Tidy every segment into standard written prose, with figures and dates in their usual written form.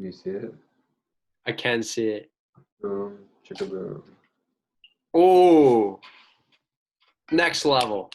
Can you see it? I can see it. Boom, chicka boom. Oh, next level.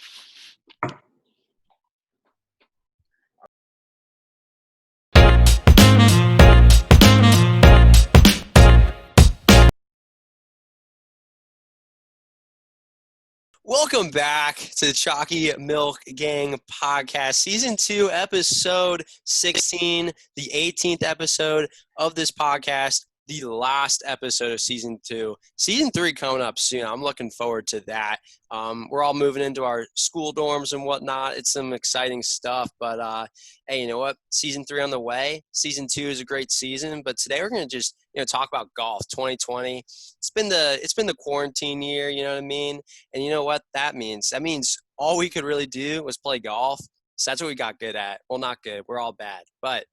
Welcome back to the Chalky Milk Gang podcast, season 2, episode 16, the 18th episode of this podcast, the last episode of season 2. Season 3 coming up soon. I'm looking forward to that. We're all moving into our school dorms and whatnot. It's some exciting stuff, but hey, you know what? Season 3 on the way. Season 2 is a great season, but today we're going to just talk about golf 2020. It's been the quarantine year, you know what I mean? And you know what that means? That means all we could really do was play golf. So that's what we got good at. Well, not good. We're all bad. But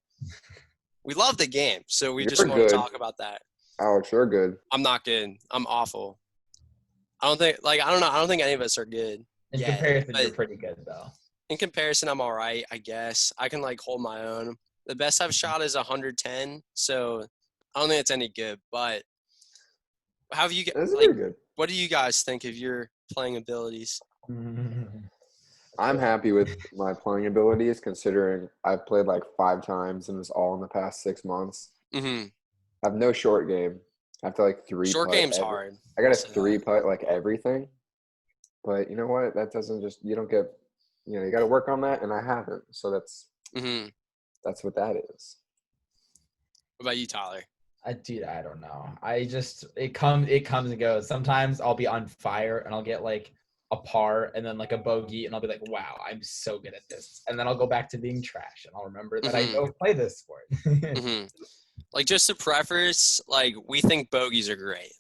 we love the game. So we just want to talk about that. Alex, you're good. I'm not good. I'm awful. I don't think any of us are good. In comparison, you're pretty good, though. In comparison, I'm all right, I guess. I can, hold my own. The best I've shot is 110. So I don't think it's any good. But how have you – good. What do you guys think of your playing abilities? I'm happy with my playing abilities considering I've played 5 times and it's all in the past 6 months. Mm-hmm. I have no short game. I have to 3 Short game's hard. I got a 3 putt everything. But you know what? That doesn't just – you don't get – you got to work on that, and I haven't. So that's what that is. What about you, Tyler? Dude, I don't know. It comes and goes. Sometimes I'll be on fire and I'll get a par and then a bogey and I'll be like, wow, I'm so good at this. And then I'll go back to being trash and I'll remember that I don't play this sport. Just to preface, we think bogeys are great.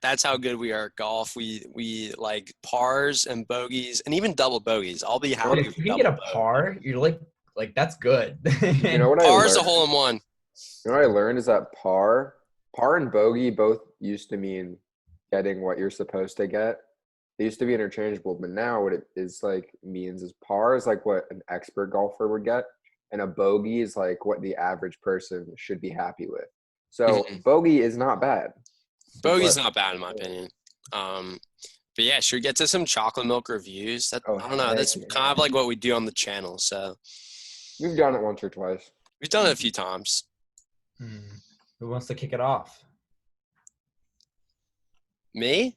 That's how good we are at golf. We like pars and bogeys and even double bogeys. I'll be happy. If you get a par, you're like that's good. You know what I learned? Par's a hole in one. You know what I learned is that par and bogey both used to mean getting what you're supposed to get. They used to be interchangeable, but now what it is means is par is what an expert golfer would get, and a bogey is what the average person should be happy with. So bogey is not bad. Bogey's not bad in my opinion. But yeah, should we get to some chocolate milk reviews? I don't know. That's kind of what we do on the channel. So we've done it once or twice. We've done it a few times. Who wants to kick it off? Me?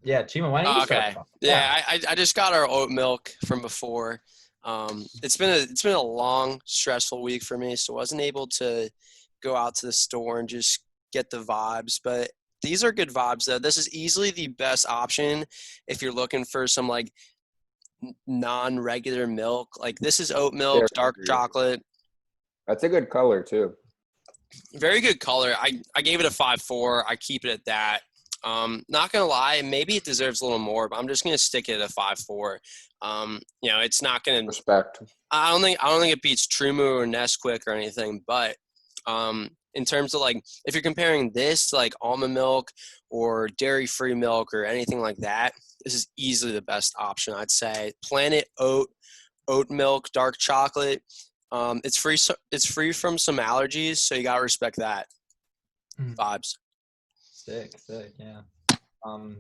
Yeah, Chima, why don't you start off? Yeah, I just got our oat milk from before. It's been a long, stressful week for me, so I wasn't able to go out to the store and just get the vibes. But these are good vibes, though. This is easily the best option if you're looking for some non-regular milk. This is oat milk, dark chocolate. That's a good color too. Very good color. I gave it a 5.4. I keep it at that. Not gonna lie, maybe it deserves a little more, but I'm just gonna stick it at a 5.4. It's not gonna respect. I don't think it beats Trumu or Nesquik or anything, but in terms of if you're comparing this to almond milk or dairy-free milk or anything like that, this is easily the best option, I'd say. Planet oat milk, dark chocolate. It's free from some allergies, so you gotta respect that. Vibes. Sick, yeah.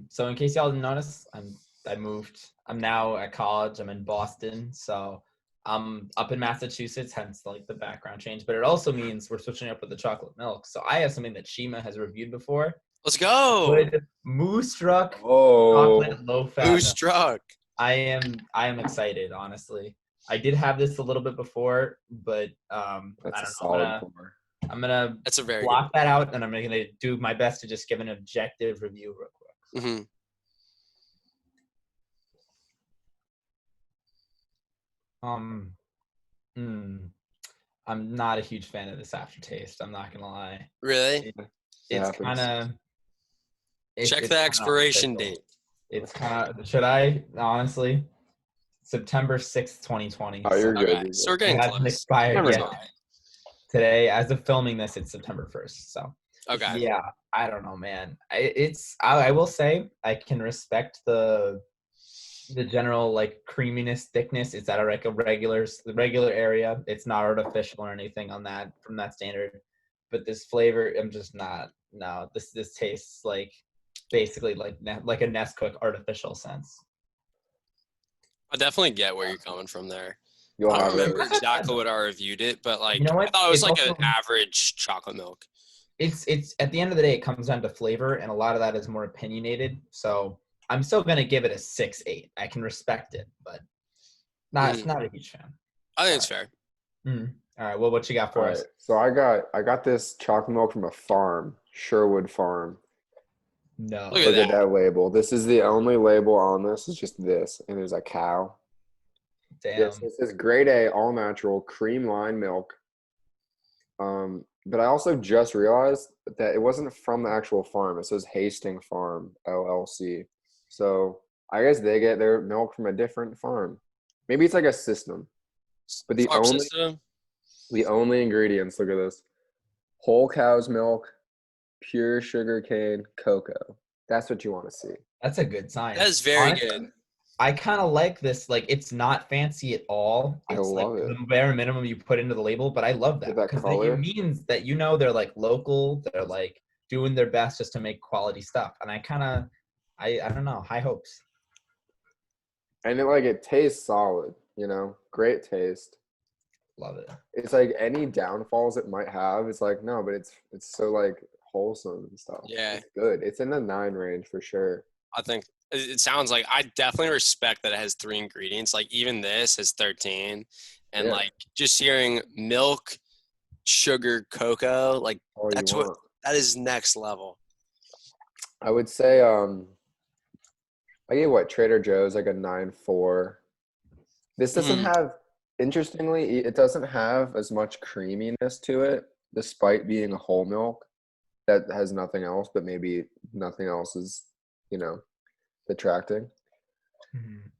So in case y'all didn't notice, I moved. I'm now at college. I'm in Boston, so I'm up in Massachusetts, hence the background change. But it also means we're switching up with the chocolate milk. So I have something that Chima has reviewed before. Let's go. Good Moose-Struck chocolate low-fat. Moose-Struck. I am excited, honestly. I did have this a little bit before, but that's I'm gonna That's a very block that out, and I'm gonna do my best to just give an objective review real quick. I'm not a huge fan of this aftertaste. I'm not gonna lie. Really? It's kind of. Check the expiration date. It's kind of. Should I honestly? September 6th, 2020. Oh, you're good. Okay. So we're getting close. Expired yet. Today, as of filming this, it's September 1st. So. Okay. Yeah, I don't know, man. I will say I can respect the general creaminess, thickness. It's at the regular area. It's not artificial or anything on that from that standard. but this flavor, I'm just not. No, this tastes like basically like a Nesquik artificial sense. I definitely get where you're coming from there. You'll I don't have it. remember exactly what I reviewed it, but like You know I what? thought it was It's like an also average chocolate milk. it's at the end of the day, it comes down to flavor, and a lot of that is more opinionated. So I'm still gonna give it a 6-8. I can respect it, but not a huge fan. I think it's fair. All right. Well, what you got All for right. us? So I got this chocolate milk from a farm, Sherwood Farm. No. Look at Look at that. that label. This is the only label on this. It's just this, and there's a cow. Damn. Yes, this is grade A, all natural, cream line milk. But I also just realized that it wasn't from the actual farm. It says Hastings Farm LLC. So I guess they get their milk from a different farm. Maybe it's like a system. But Farm system. the only ingredients, look at this. Whole cow's milk, pure sugar cane, cocoa. That's what you want to see. That's a good sign. That is very Honestly, good. I kind of like this. Like, it's not fancy at all. I It's like love it. the bare minimum you put into the label, but I love that With that because color. it means that they're like local. They're like doing their best just to make quality stuff, and I don't know, high hopes. And it tastes solid, great taste. Love it. It's like any downfalls it might have, it's like, no, but it's so like wholesome and stuff. Yeah. It's good. It's in the 9 range for sure. I think it sounds like I definitely respect that it has 3 ingredients. Like even this has 13, and Yeah. like just hearing milk, sugar, cocoa, like All that's you what want. that is next level. I would say I gave Trader Joe's like a 9.4. This doesn't have, interestingly, it doesn't have as much creaminess to it, despite being a whole milk that has nothing else, but maybe nothing else is, detracting. Mhm.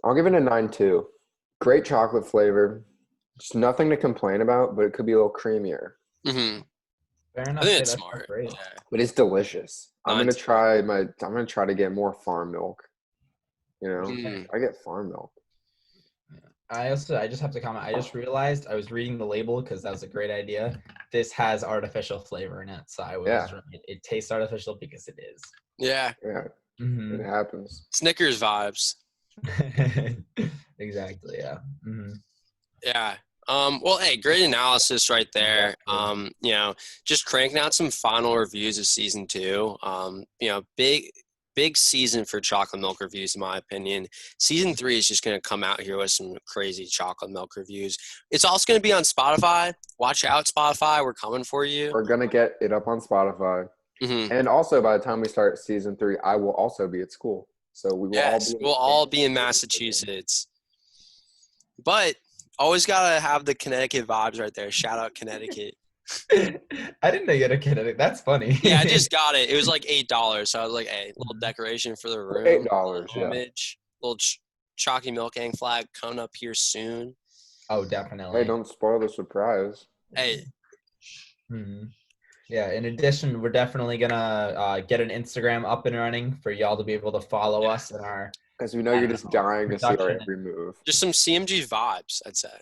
I'll give it a 9.2. Great chocolate flavor. Just nothing to complain about, but it could be a little creamier. Mm-hmm. Fair I enough. think Hey, it's that's smart. great. Yeah. But it's delicious. I'm gonna 9.2. try to get more farm milk. Mhm. I get farm milk. I just have to comment. I just realized I was reading the label because that was a great idea. This has artificial flavor in it, so I was Yeah. right. It tastes artificial because it is. Yeah. Yeah, Mhm. it happens. Snickers vibes. Exactly. Yeah. Yeah. Well, hey, great analysis right there. Just cranking out some final reviews of season 2. Big season for chocolate milk reviews, in my opinion. Season 3 is just going to come out here with some crazy chocolate milk reviews. It's also going to be on Spotify. Watch out, Spotify. We're coming for you. We're gonna get it up on Spotify, Mm-hmm. and also by the time we start season 3, I will also be at school. So we will We'll be in Massachusetts. But always gotta have the Connecticut vibes right there. Shout out Connecticut. I didn't know you had a Connecticut. That's funny. Yeah, I just got it. It was like $8, so I was like, "Hey, little decoration for the room, $8. Yeah. homage, little chalky milk gang flag coming up here soon." Oh, definitely. Hey, don't spoil the surprise. Hey, Yeah. In addition, we're definitely gonna get an Instagram up and running for y'all to be able to follow us in our. Because we know you're just dying to see our every move. just some CMG vibes, I'd say.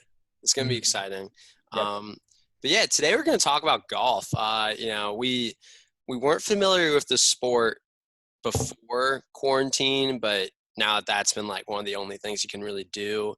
It's gonna be exciting. Yep. But yeah, today we're gonna talk about golf. We weren't familiar with the sport before quarantine, but now that's been like one of the only things you can really do.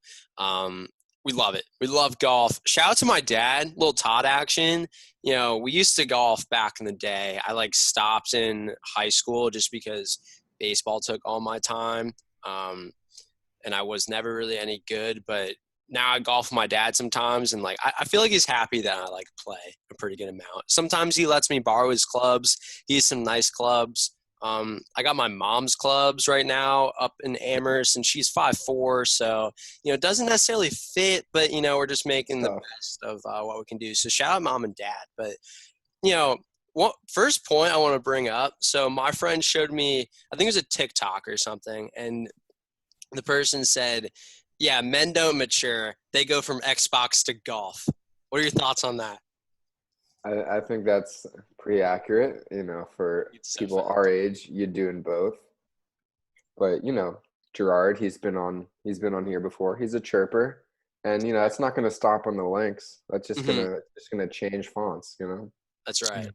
We love it. We love golf. Shout out to my dad, little Todd action. We used to golf back in the day. I stopped in high school just because baseball took all my time. And I was never really any good, but now I golf with my dad sometimes, and I feel like he's happy that I play a pretty good amount. Sometimes he lets me borrow his clubs. He has some nice clubs. I got my mom's clubs right now up in Amherst, and she's 5'4", so it doesn't necessarily fit, but we're just making the best of what we can do. So shout out mom and dad. But first point I want to bring up. So my friend showed me, I think it was a TikTok or something, and the person said, yeah, men don't mature. They go from Xbox to golf. What are your thoughts on that? I think that's pretty accurate, for people our age, you're doing both. But, Gerard, he's been on here before. He's a chirper. And, that's not going to stop on the links. That's just going to change fonts, That's right.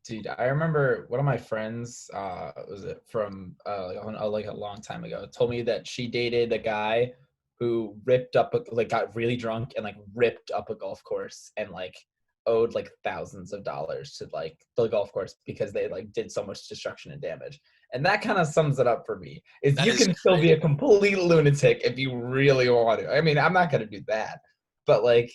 Dude, I remember one of my friends, was it from like a long time ago, told me that she dated a guy who got really drunk and like ripped up a golf course and like owed like thousands of dollars to like the golf course because they like did so much destruction and damage. And that kind of sums it up for me. Is That you is can still be crazy. a complete lunatic if you really want to. I mean, I'm not gonna do that, but like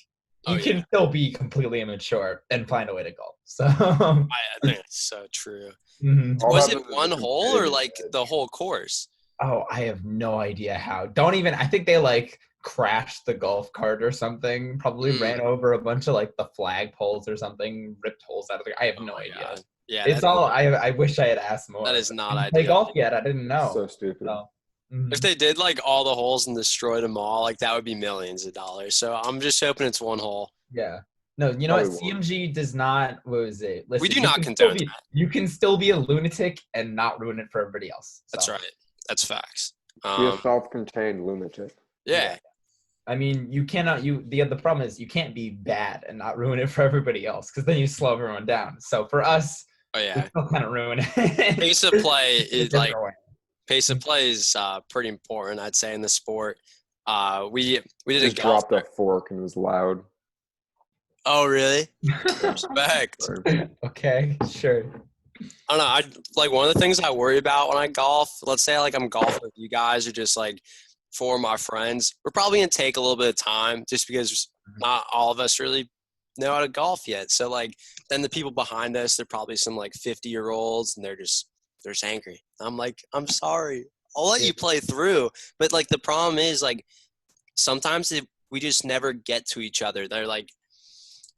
Oh, you yeah. can still be completely immature and find a way to golf. So I think it's so true. mhm. All Was it happens in one different hole or stages, like right? the whole course? Oh, I have no idea how. Don't even, I think they like crashed the golf cart or something, probably Mm. ran over a bunch of like the flag poles or something, ripped holes out of the, I have Oh no my idea. God. Yeah, It's all, I wish I had asked more. that is But not I didn't play ideal. golf yet. I didn't know. So stupid. So, mhm. If they did like all the holes and destroyed them all, like that would be millions of dollars. So I'm just hoping it's one hole. Yeah. No, you know what? Probably won't. CMG does not, what was it? We Listen, do not condone that. you can still be a lunatic and not ruin it for everybody else. So, That's right. That's facts. Be a self-contained lunatic. Yeah. I mean, you cannot. The problem is you can't be bad and not ruin it for everybody else because then you slow everyone down. So for us, Oh we yeah. still kind of ruin it. Pace of play In a is like different way. pace of play is pretty important, I'd say, in the sport. We did Just a golf. dropped a fork and it was loud. Oh really? Respect. Sorry. Okay, sure. I don't know. I like one of the things I worry about when I golf. Let's say like I'm golfing with you guys or just like four of my friends. We're probably gonna take a little bit of time just because not all of us really know how to golf yet. So like then the people behind us, they're probably some like 50-year-olds and they're just angry. I'm like, I'm sorry. I'll let you play through. But like the problem is like sometimes we just never get to each other. They're like,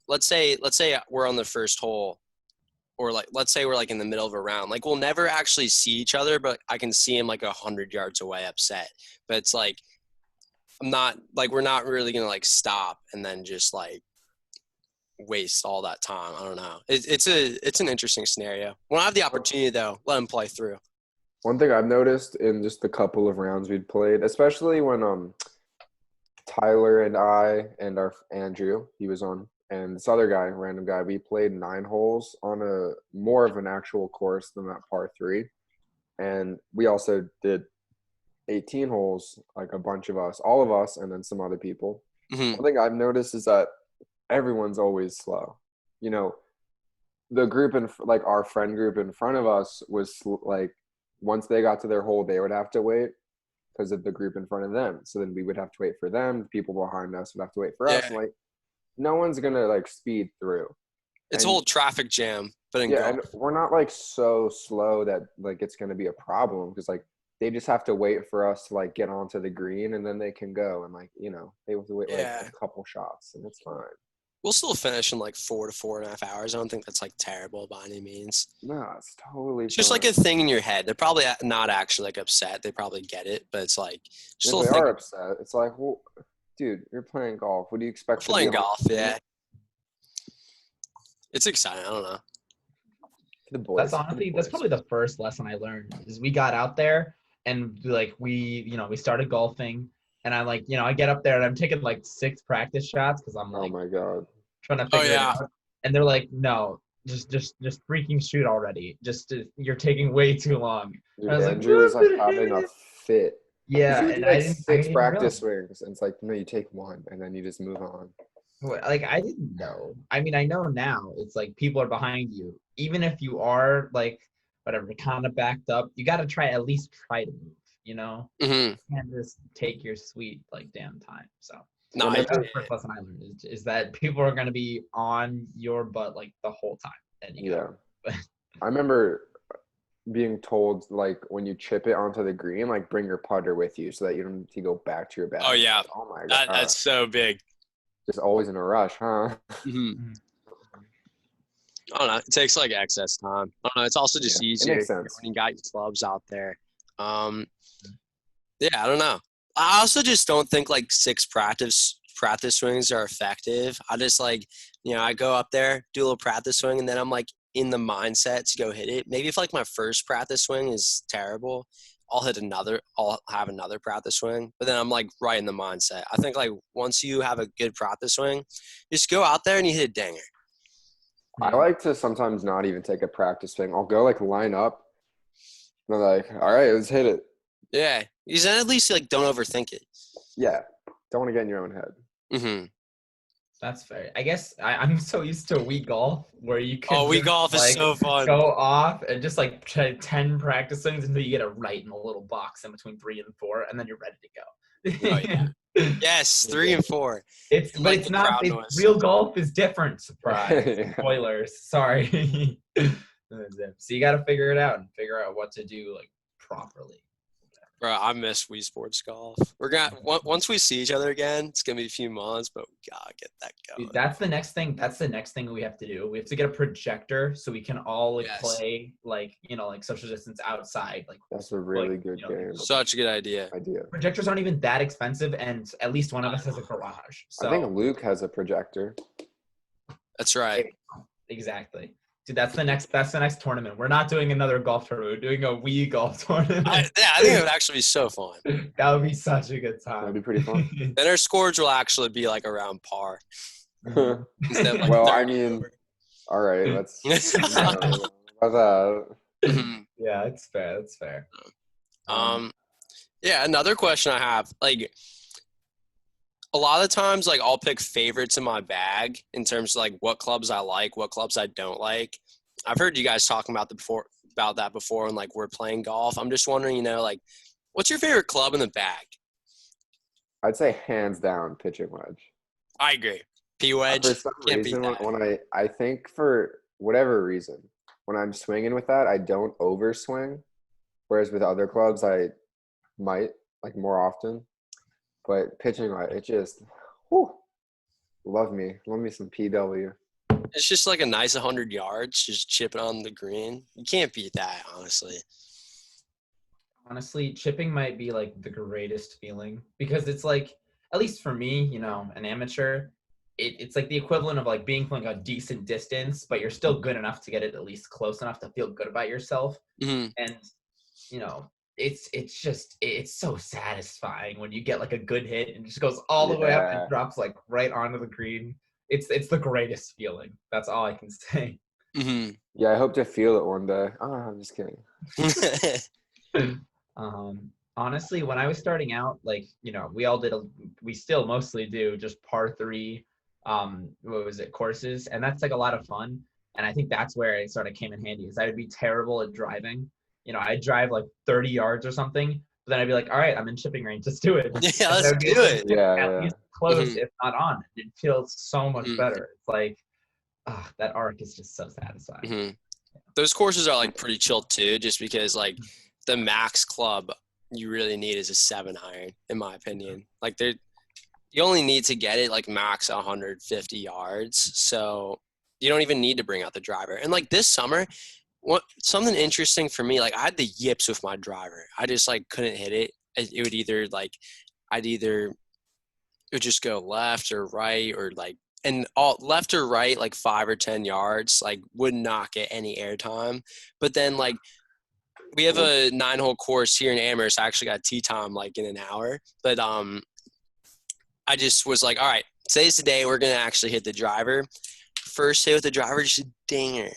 let's say we're on the first hole or like let's say we're like in the middle of a round, like we'll never actually see each other, but I can see him like 100 yards away upset. But it's like we're not really gonna like stop and then just like waste all that time. I don't know. It's an interesting scenario. When I have the opportunity though, let him play through. One thing I've noticed in just the couple of rounds we'd played, especially when Tyler and I and our Andrew, he was on, and this other guy, random guy, we played 9 holes on a more of an actual course than that par 3. And we also did 18 holes, like a bunch of us, all of us, and then some other people. Mm-hmm. One thing I've noticed is that everyone's always slow. You know, the group like our friend group in front of us was like, once they got to their hole, they would have to wait because of the group in front of them. So then we would have to wait for them. The people behind us would have to wait for us. And like, no one's gonna like speed through. It's a whole traffic jam, but in golf. And we're not like so slow that like it's gonna be a problem because like they just have to wait for us to like get onto the green and then they can go and like they have to wait like a couple shots and it's fine. We'll still finish in like 4 to 4.5 hours. I don't think that's like terrible by any means. No, it's totally It's just fine. like a thing in your head. They're probably not actually like upset. They probably get it, but it's like if they are upset, it's like, well, dude, you're playing golf. What do you expect? Playing golf, yeah. It's exciting. I don't know. The boys. That's probably the first lesson I learned is we got out there and like we started golfing and I like, I get up there and I'm taking like 6 practice shots because I'm like, oh my God, trying to figure it out. And they're like, no, just freaking shoot already. You're taking way too long. Dude, Andrew was like having a fit. Yeah, and I didn't 6 practice swings, and it's like, no, you take 1, and then you just move on. Like I didn't know. I mean, I know now. It's like people are behind you, even if you are like whatever kind of backed up. You got to at least try to move. Mm-hmm. You can't just take your sweet like damn time. So no, that's the first lesson I learned is that people are gonna be on your butt like the whole time. And I remember being told like when you chip it onto the green, like bring your putter with you so that you don't need to go back to your bag. Oh yeah. Oh my God. That's so big. Just always in a rush, huh? Mm-hmm. I don't know. It takes like excess time. I don't know. It's also just easier when you got your clubs out there. Yeah, I don't know. I also just don't think like 6 practice swings are effective. I just like, I go up there, do a little practice swing, and then I'm like in the mindset to go hit it. Maybe if like my first practice swing is terrible, I'll have another practice swing, but then I'm like right in the mindset. I think like once you have a good practice swing, just go out there and you hit a dinger. I like to sometimes not even take a practice swing. I'll go like line up and I'm like, all right, let's hit it. Yeah. Because then at least like don't overthink it. Yeah. Don't want to get in your own head. Mm-hmm. That's fair. I guess I'm so used to Wii Golf where you can Oh, Wii just, Golf is like, so fun. go off and just like try 10 practice swings until you get it right in a little box in between 3 and 4, and then you're ready to go. Oh, yeah. Yes, 3 and 4. But like it's the not. crowd noise. Real golf is different. Surprise. Yeah. Spoilers. Sorry. So you got to figure it out and figure out what to do like properly. Bro, I miss Wii Sports Golf. We're gonna once we see each other again, it's gonna be a few months, but we gotta get that going. Dude, that's the next thing. That's the next thing we have to do. We have to get a projector so we can all like Yes. play like like social distance outside. Like That's a really good game. Such a good idea. projectors aren't even that expensive, and at least one of us has a garage. So I think Luke has a projector. That's right. exactly. Dude, that's the next tournament. We're not doing another golf tournament. We're doing a Wii golf tournament. I think it would actually be so fun. That would be such a good time. That'd be pretty fun. Then our scores will actually be like around par. Instead of, like, Well, I 30 mean, over. all right, let's about that. Mhm. Yeah, it's fair. That's fair. Yeah, another question I have, like, a lot of times, like, I'll pick favorites in my bag in terms of, like, what clubs I like, what clubs I don't like. I've heard you guys talking about that before, and, like, we're playing golf. I'm just wondering, like, what's your favorite club in the bag? I'd say hands down pitching wedge. I agree. P wedge. For some Can't beat reason, that. when I think for whatever reason, when I'm swinging with that, I don't overswing. Whereas with other clubs, I might like more often. But pitching wedge, it just, love me some PW. It's just like a nice 100 yards, just chipping on the green. You can't beat that, honestly. Honestly, chipping might be like the greatest feeling because it's like, at least for me, an amateur, it's like the equivalent of like being from like a decent distance, but you're still good enough to get it at least close enough to feel good about yourself. Mm-hmm. And it's so satisfying when you get like a good hit and it just goes all the way up and drops like right onto the green. It's the greatest feeling. That's all I can say. Mm-hmm. Yeah, I hope to feel it one day. Oh, I'm just kidding. Honestly, when I was starting out, like, we still mostly do just par 3, courses. And that's like a lot of fun. And I think that's where it sort of came in handy, is I would be terrible at driving. I'd drive like 30 yards or something, but then I'd be like, all right, I'm in chipping range. Let's do it. Yeah, let's do it. At least close, Mm-hmm. if not on. It feels so much Mm-hmm. better. It's like, that arc is just so satisfying. Mm-hmm. Those courses are like pretty chill too, just because like the max club you really need is a 7-iron, in my opinion. Like you only need to get it like max 150 yards, so you don't even need to bring out the driver. And like this summer, something interesting for me, like I had the yips with my driver. I just like couldn't hit it. It would either like it would just go left or right, or like, and all left or right, like 5 or 10 yards, like would not get any airtime. But then like we have a 9-hole course here in Amherst. I actually got tee time like in an hour, but I just was like, all right, today's the day we're gonna actually hit the driver. First hit with the driver, just a dinger.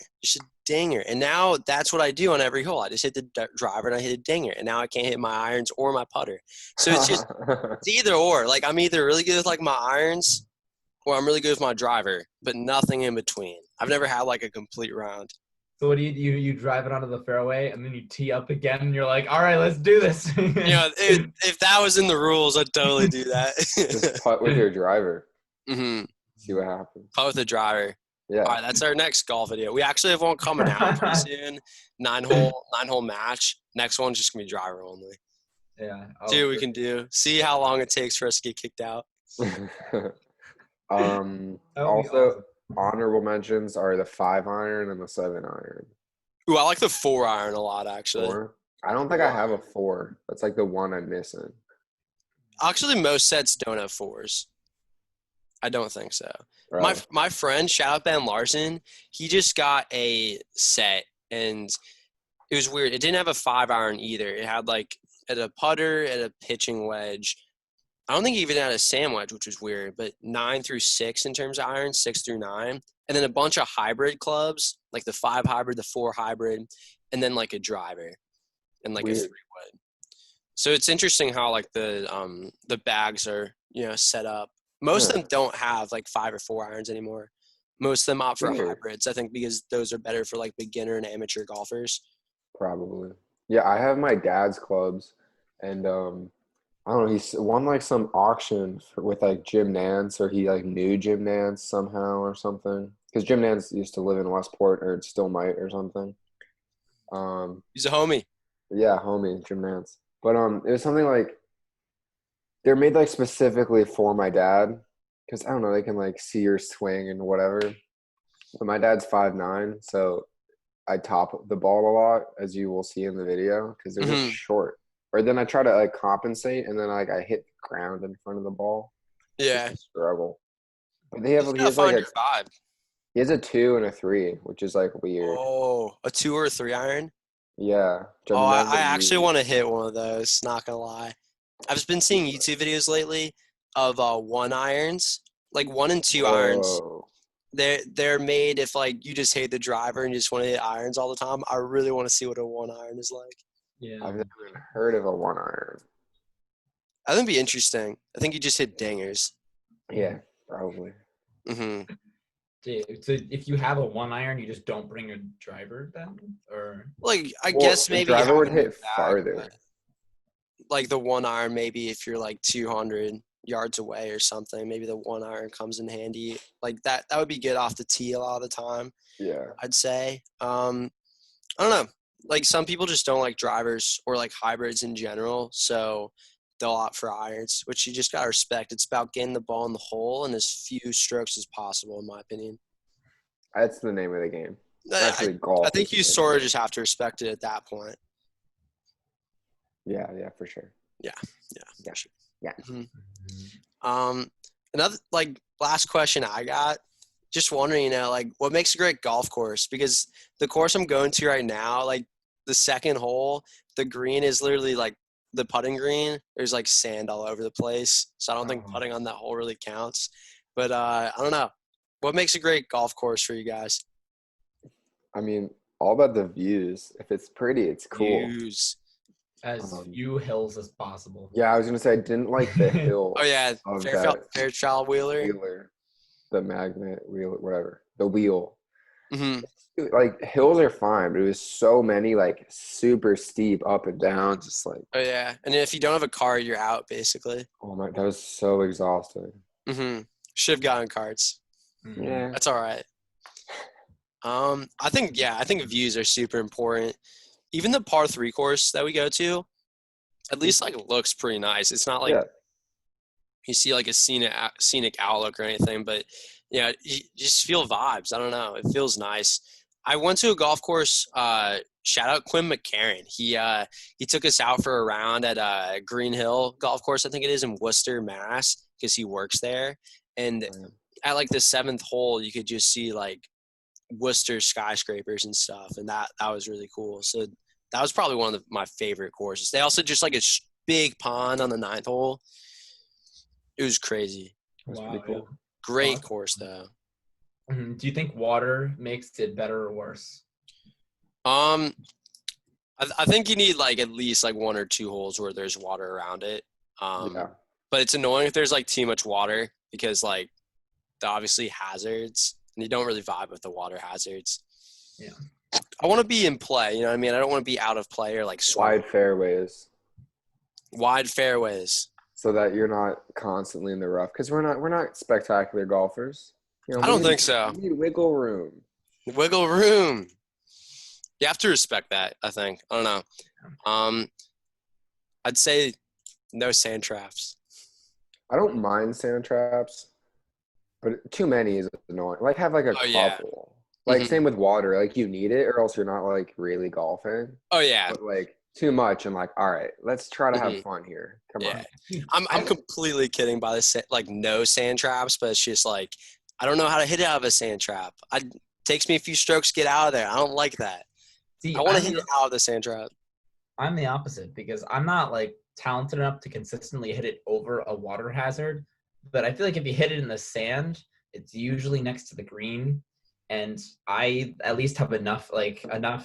And now that's what I do on every hole. I just hit the driver and I hit a dinger. And now I can't hit my irons or my putter. So it's just it's either or. Like I'm either really good with like my irons or I'm really good with my driver, but nothing in between. I've never had like a complete round. So what do you drive it onto the fairway and then you tee up again and you're like, all right, let's do this. If that was in the rules, I'd totally do that. Just putt with your driver. Mm-hmm. See what happens. Putt with the driver. Yeah. All right, that's our next golf video. We actually have one coming out pretty soon. 9-hole match. Next one's just gonna be driver only. Yeah. See what we can do. See how long it takes for us to get kicked out. Also, awesome. honorable mentions are the 5-iron and the 7-iron. Ooh, I like the 4-iron a lot, actually. 4? I don't think I have a 4. That's like the one I'm missing. Actually, most sets don't have 4s. I don't think so. Right. My friend, shout out Ben Larson, he just got a set, and it was weird. It didn't have a 5-iron either. It had like a putter and a pitching wedge. I don't think he even had a sandwich, which was weird, but 9 through 6 in terms of irons, 6 through 9. And then a bunch of hybrid clubs, like the 5 hybrid, the 4 hybrid, and then like a driver and like a 3 Weird. wood. So it's interesting how like the bags are, set up. Most of Yeah. them don't have like 5 or 4 irons anymore. Most of them opt for Weird. hybrids, I think, because those are better for like beginner and amateur golfers. Probably. Yeah, I have my dad's clubs, and I don't know. He won like some auction with like Jim Nance, or he like knew Jim Nance somehow or something. Because Jim Nance used to live in Westport, or still might, or something. He's a homie. Yeah, homie Jim Nance. But it was something like they're made like specifically for my dad, because I don't know, they can like see your swing and whatever. But my dad's 5'9", so I top the ball a lot, as you will see in the video, because they're just short. Or then I try to like compensate, and then like I hit the ground in front of the ball. Yeah. It's a struggle. But You gotta find your vibe. He has a 2 and a 3, which is like weird. Oh, a 2 or a 3 iron? Yeah. Oh, I actually want to hit one of those, not gonna lie. I've been seeing YouTube videos lately of 1 irons, like 1 and 2 irons. They're made if like you just hate the driver and you just want to hit irons all the time. I really want to see what a 1 iron is like. Yeah. I've never even heard of a 1 iron. I think it'd be interesting. I think you just hit dingers. Yeah, probably. Mm-hmm. Dude, so if you have a 1 iron, you just don't bring a driver then, or like I guess maybe the driver would having a hit bag, farther. like the 1 iron, maybe if you're like 200 yards away or something, maybe the 1 iron comes in handy. Like that would be good off the tee a lot of the time. Yeah. I'd say. I don't know. Like some people just don't like drivers or like hybrids in general, so they'll opt for irons, which you just gotta respect. It's about getting the ball in the hole in as few strokes as possible, in my opinion. That's the name of the game. Actually, golf. I think you sort of just have to respect it at that point. Yeah, for sure. Yeah. For sure. Yeah. Mm-hmm. Another like last question I got. Just wondering, like what makes a great golf course? Because the course I'm going to right now, like the second hole, the green is literally like the putting green. There's like sand all over the place. So I don't think putting on that hole really counts. But I don't know. What makes a great golf course for you guys? I mean, all about the views. If it's pretty, it's cool. As few hills as possible. Yeah, I was gonna say I didn't like the hill. Oh yeah, Fairchild Wheeler. The magnet wheel, whatever, the wheel. Mm-hmm. Like hills are fine, but it was so many like super steep up and down, just like. Oh yeah, and if you don't have a car, you're out basically. Oh my, that was so exhausting. Mm-hmm. Should have gotten cards. Yeah, that's all right. I think views are super important. Even the par 3 course that we go to, at least like looks pretty nice. It's not like you see like a scenic outlook or anything, but you just feel vibes. I don't know. It feels nice. I went to a golf course. Shout out Quinn McCarron. He took us out for a round at Green Hill Golf Course, I think it is, in Worcester, Mass, because he works there. And at like the 7th hole, you could just see like Worcester skyscrapers and stuff, and that was really cool. So that was probably one of my favorite courses. They also just like a big pond on the 9th hole. It was crazy. That's pretty cool. Yeah. Great course though. Do you think water makes it better or worse? I think you need like at least like 1 or 2 holes where there's water around it. But it's annoying if there's like too much water, because like the obviously hazards, and you don't really vibe with the water hazards. Yeah. I want to be in play, you know what I mean? I don't want to be out of play or like wide fairways. Wide fairways. So that you're not constantly in the rough, because we're not spectacular golfers. I don't think so. We need wiggle room. Wiggle room. You have to respect that, I think. I don't know. I'd say no sand traps. I don't mind sand traps, but too many is annoying. Like have like a couple. Yeah. Like same with water. Like you need it, or else you're not like really golfing. Oh yeah. But like too much, and like, all right, let's try to have fun here. Come on. I'm completely kidding by this, like no sand traps, but it's just like I don't know how to hit it out of a sand trap. It takes me a few strokes to get out of there. I don't like that. I want to hit it out of the sand trap. I'm the opposite, because I'm not like talented enough to consistently hit it over a water hazard. But I feel like if you hit it in the sand, it's usually next to the green. And I at least have enough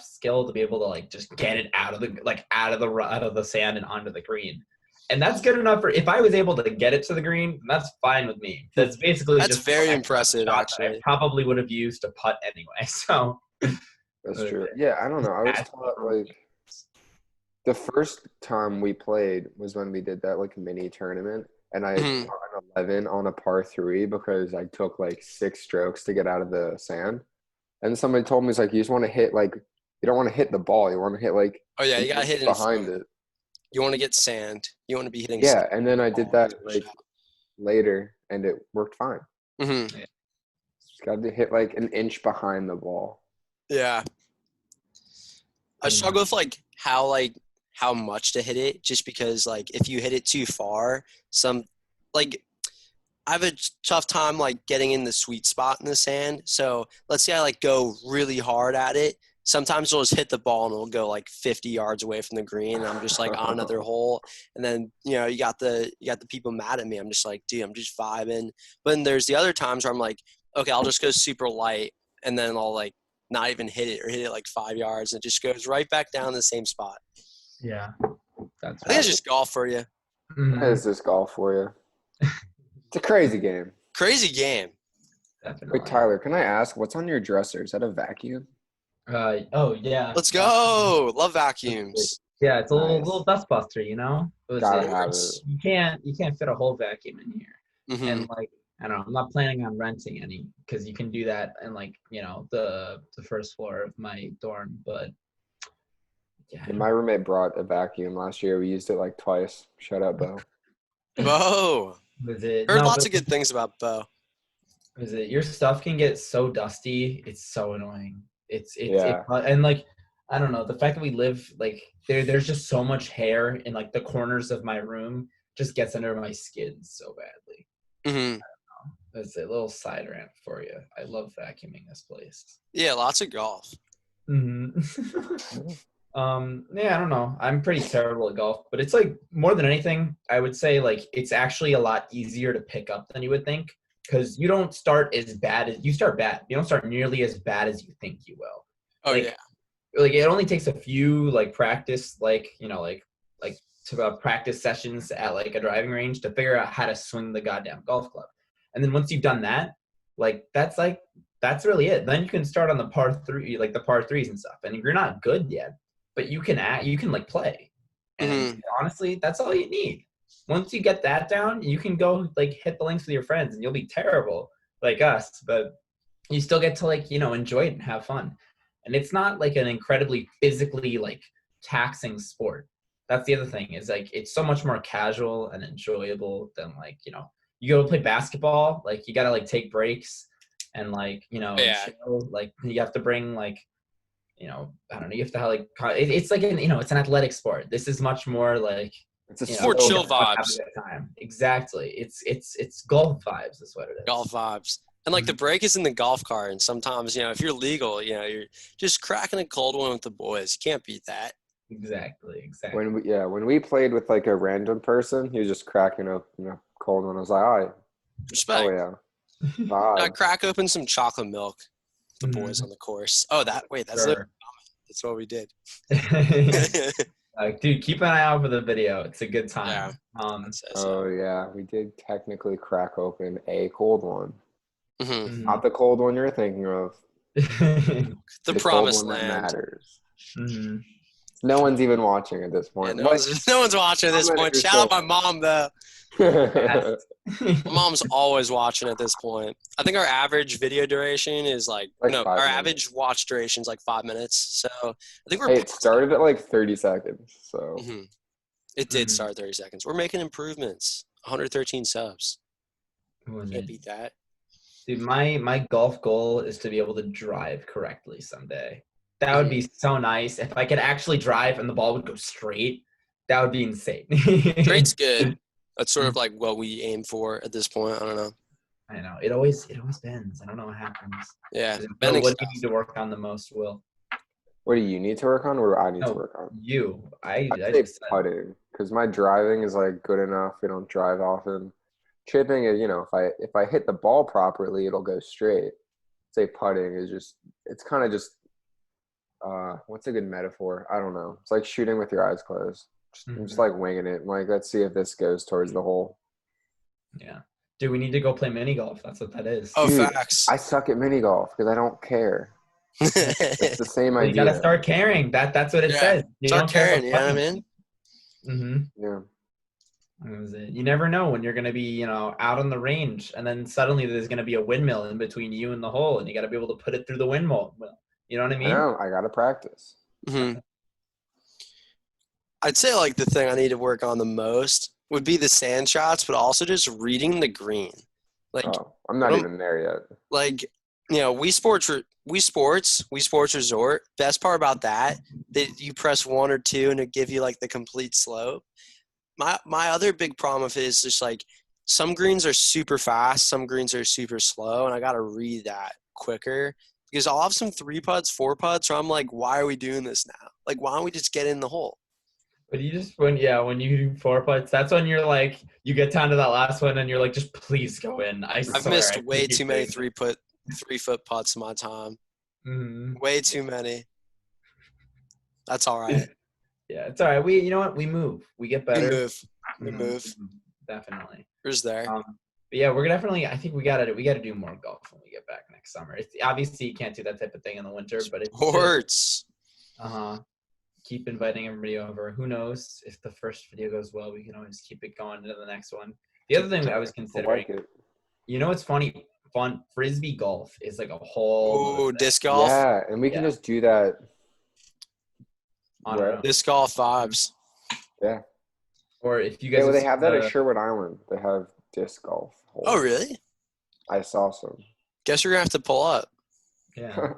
skill to be able to like just get it out of the sand and onto the green. And that's good enough for if I was able to get it to the green, that's fine with me. That's basically That's just very impressive, shot actually. that I probably would have used to putt anyway. So That's true. Yeah, I don't know. I was taught like the first time we played was when we did that like mini tournament, and I Mhm. shot an 11 on a par 3 because I took like 6 strokes to get out of the sand. And somebody told me, it's like, you just want to hit like, you don't want to hit the ball. You want to hit like Oh yeah, an you gotta inch hit it behind it. You want to get sand. You want to be hitting. Yeah, Sand. and then I did that like later, and it worked fine. Mm-hmm. Just got to hit like an inch behind the ball. Yeah. I struggle with like how much to hit it, just because like if you hit it too far, I have a tough time like getting in the sweet spot in the sand. So let's say I like go really hard at it. Sometimes it'll just hit the ball and it'll go like 50 yards away from the green, and I'm just like on another hole. And then you got the people mad at me. I'm just like, dude, I'm just vibing. But then there's the other times where I'm like, okay, I'll just go super light, and then I'll like not even hit it, or hit it like 5 yards, and it just goes right back down the same spot. Yeah, that's. I think it's just golf for you. That is just golf for you. It's a crazy game. Crazy game. Definitely. Wait, Tyler, can I ask, what's on your dresser? Is that a vacuum? Oh yeah. Let's go. Love vacuums. Yeah, it's a Nice. little dust buster, you know. Gotta have it. You can't fit a whole vacuum in here, Mm-hmm. and like I don't know, I'm not planning on renting any because you can do that in like the first floor of my dorm, but yeah. My roommate brought a vacuum last year. We used it like twice. Shut up, Bo. Bo. Was it? Heard No, lots but of good things about Bo. was it? Your stuff can get so dusty. It's so annoying. Yeah. And like I don't know, the fact that we live like there's just so much hair in like the corners of my room just gets under my skin so badly. Mm-hmm. That's a little side rant for you. I love vacuuming this place. Yeah, lots of golf. Mm-hmm. Yeah, I don't know. I'm pretty terrible at golf, but it's like more than anything, I would say like it's actually a lot easier to pick up than you would think because you don't start as bad as you start bad. You don't start nearly as bad as you think you will. Oh Like, yeah. Like it only takes a few like practice, practice sessions at like a driving range to figure out how to swing the goddamn golf club. And then once you've done that, that's really it. Then you can start on the par 3, like the par 3s and stuff. And if you're not good yet, but you can like play. And honestly, that's all you need. Once you get that down, you can go like hit the links with your friends and you'll be terrible like us, but you still get to like, enjoy it and have fun. And it's not like an incredibly physically like taxing sport. That's the other thing is like it's so much more casual and enjoyable than like, you go to play basketball, like you got to like take breaks and like, chill. Like you have to bring like, I don't know, you have to have like it's like it's an athletic sport. This is much more like It's more chill vibes. Time. Exactly. It's golf vibes is what it is. Golf vibes. And like the break is in the golf cart, and sometimes if you're legal, you're just cracking a cold one with the boys. You can't beat that. Exactly. When we played with like a random person, he was just cracking a cold one. I was like, all right. Respect. Oh yeah. Crack open some chocolate milk with the boys on the course. Oh, that's Sure. That's what we did. Dude, keep an eye out for the video. It's a good time. Yeah. Yeah, we did technically crack open a cold one. Mm-hmm. Not the cold one you're thinking of. the promised cold one land. that matters. Mm-hmm. No one's even watching at this point. Yeah, no one's watching at this point. Shout out my mom though. My mom's always watching at this point. I think our average video our average watch duration is like 5 minutes. So I think it started at like 30 seconds. So it did start 30 seconds. We're making improvements. 113 subs. Can't beat that. Dude, my golf goal is to be able to drive correctly someday. That would be so nice. If I could actually drive and the ball would go straight, that would be insane. Straight's good. That's sort of like what we aim for at this point. I don't know. I know. It always bends. I don't know what happens. Yeah. What do you need to work on the most, Will? What do you need to work on, or do I need to No, work on? you. I I'd say just said. putting, because my driving is like good enough. We don't drive often. Chipping is, if I hit the ball properly, it'll go straight. Say putting is just, it's kind of just, what's a good metaphor? I don't know. It's like shooting with your eyes closed. I'm just Mhm. like winging it. I'm like, let's see if this goes towards the hole. Yeah. Dude, we need to go play mini golf. That's what that is. Oh, Dude, facts. I suck at mini golf because I don't care. It's the same Well, you gotta idea. start caring. That's what it Yeah. says. You Start don't care caring, about you know what I putting. mean? Mm-hmm. Yeah. That was it. You never know when you're gonna be, out on the range, and then suddenly there's gonna be a windmill in between you and the hole, and you gotta be able to put it through the windmill. You know what I I mean? know. I got to practice. Hmm. I'd say like the thing I need to work on the most would be the sand shots, but also just reading the green. Like Oh, I'm what not I'm even there yet. like, we sports resort. Best part about that you press 1 or 2 and it give you like the complete slope. My other big problem with it is just like some greens are super fast, some greens are super slow, and I gotta read that quicker because I'll have some 3 putts, 4 putts, so I'm like, why are we doing this now? Like, why don't we just get in the hole? But when you do 4 putts, that's when you're like, you get down to that last one, and you're like, just please go in. I I've swear, missed I way can't keep too many doing 3-foot putts in my time. this. Way too many. That's all right. Yeah, it's all right. You know what? We move. We get We better. move. We move. Definitely. Who's there? But yeah, we're definitely. I think we gotta do more golf when we get back next summer. It's obviously you can't do that type of thing in the winter, but it's still Sports. keep inviting everybody over. Who knows if the first video goes well, we can always keep it going into the next one. The other thing I was People considering, like it. it's funny. Fun frisbee golf is like a whole nother Ooh, thing. disc golf. Yeah, and we can Yeah. just do that. I don't know. Disc golf vibes. Yeah. Or if you Yeah, guys well, have they have seen that at Sherwood Island. They have disc golf holes. Oh, really? I saw some. Guess you're gonna have to pull up. yeah.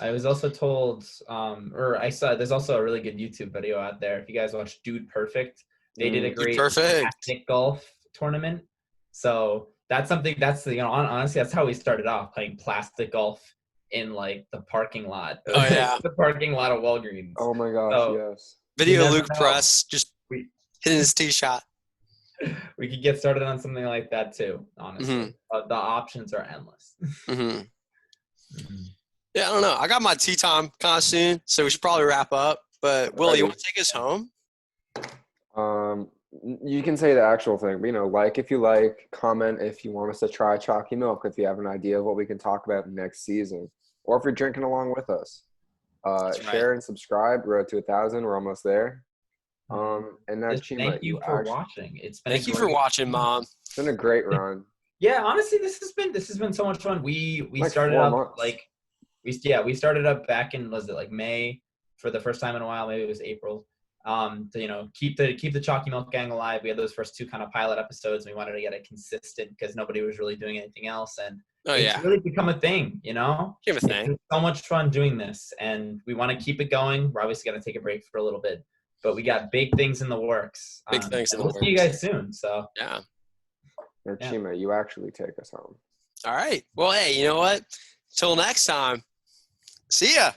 I was also told, or I saw there's also a really good YouTube video out there. If you guys watch Dude Perfect, they did a Mm. great Perfect. plastic golf tournament. So that's something honestly, that's how we started off playing plastic golf in like the parking lot. Oh, yeah. The parking lot of Walgreens. Oh my gosh, So yes. Video never Luke know. Press just We- hitting his tee shot. We could get started on something like that too, honestly. The options are endless. Hmm. Yeah, I don't know. I got my tea time kind of soon, so we should probably wrap up. But Will, you want to take us home? You can say the actual thing, but like if you like, comment if you want us to try chalky milk, if you have an idea of what we can talk about next season, or if you're drinking along with us. That's Share right. and subscribe. Road to 1,000. We're almost there. And now, Just Chima, thank you for watching. It's been Thank you for watching, Mom. It's been a great run. Yeah, honestly, this has been so much fun. We Like started 4 up months. like we started up back in, was it like May for the first time in a while? Maybe it was April. To keep the Chalky Milk Gang alive. We had those first 2 kind of pilot episodes. And we wanted to get it consistent because nobody was really doing anything else, and it's really become a thing. Give a thing. It's so much fun doing this, and we want to keep it going. We're obviously going to take a break for a little bit, but we got big things in the works. Big things in the we'll see you works. guys soon. So Yeah. Now, Chima, you actually take us home. All right. Well, hey, you know what? Till next time. See ya.